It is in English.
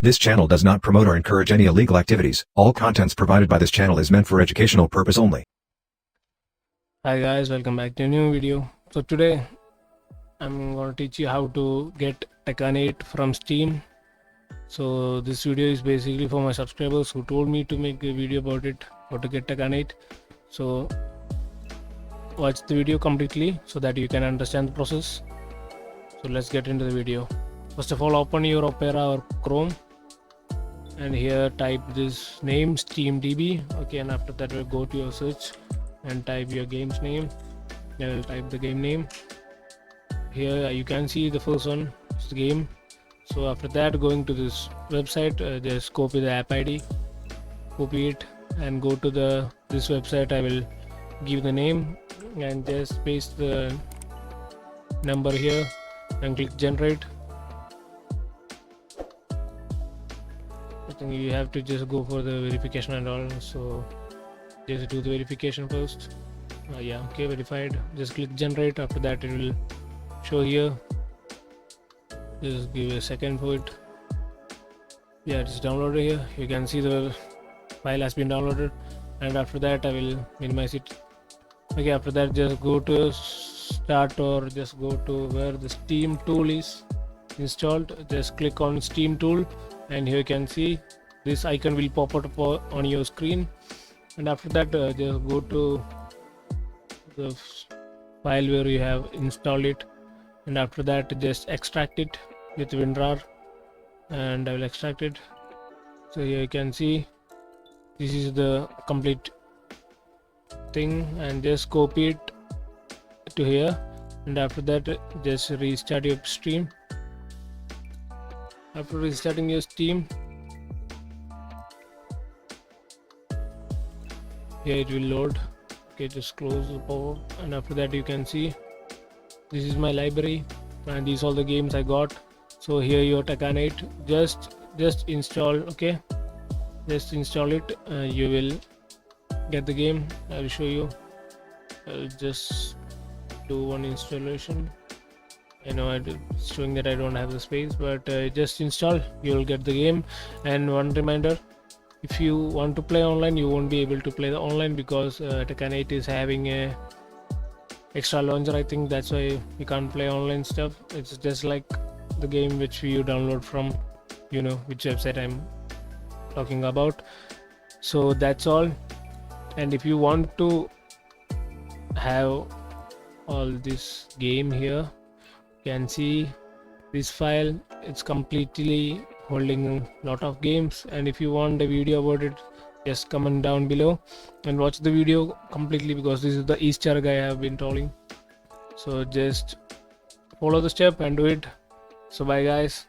This channel does not promote or encourage any illegal activities. All contents provided by this channel is meant for educational purpose only. Hi guys, welcome back to a new video. So today I'm going to teach you how to get Tekken 8 from Steam. So this video is basically for my subscribers who told me to make a video about it, how to get Tekken 8. So watch the video completely so that you can understand the process. So let's get into the video. First of all, open your Opera or Chrome and here type this name SteamDB. Okay, and after that we'll go to your search and type your game's name. I will type the game name. Here you can see the first one is the game. So after that, going to this website, just copy the app ID, copy it and go to this website. I will give the name and just paste the number here and click generate. I think you have to just go for the verification and all, so just do the verification first. Yeah, okay, verified. Just click generate. After that it will show here. Just give a second for it. Yeah, it's downloaded here. You can see the file has been downloaded, and after that I will minimize it. Okay, after that just go to start or just go to where the Steam tool is installed. Just click on Steam tool and here you can see this icon will pop up on your screen, and after that just go to the file where you have installed it, and after that just extract it with winrar, and I will extract it. So here you can see this is the complete thing, and just copy it to here, and after that just restart your stream. After restarting your Steam, here it will load. Okay, just close the pop-up, and after that you can see this is my library and these all the games I got. So here your Tekken 8, just install. Okay, just install it. You will get the game. I will show you. I'll just do one installation. I know it's showing that I don't have the space, but just install, you will get the game. And one reminder, if you want to play online, you won't be able to play the online because Tekken 8 is having a extra launcher. I think that's why you can't play online stuff. It's just like the game which you download from, you know which website I'm talking about. So that's all. And if you want to have all this game here, you can see this file. It's completely holding a lot of games, and if you want a video about it, just comment down below and watch the video completely because this is the Easter egg I have been telling. So just follow the step and do it. So bye guys.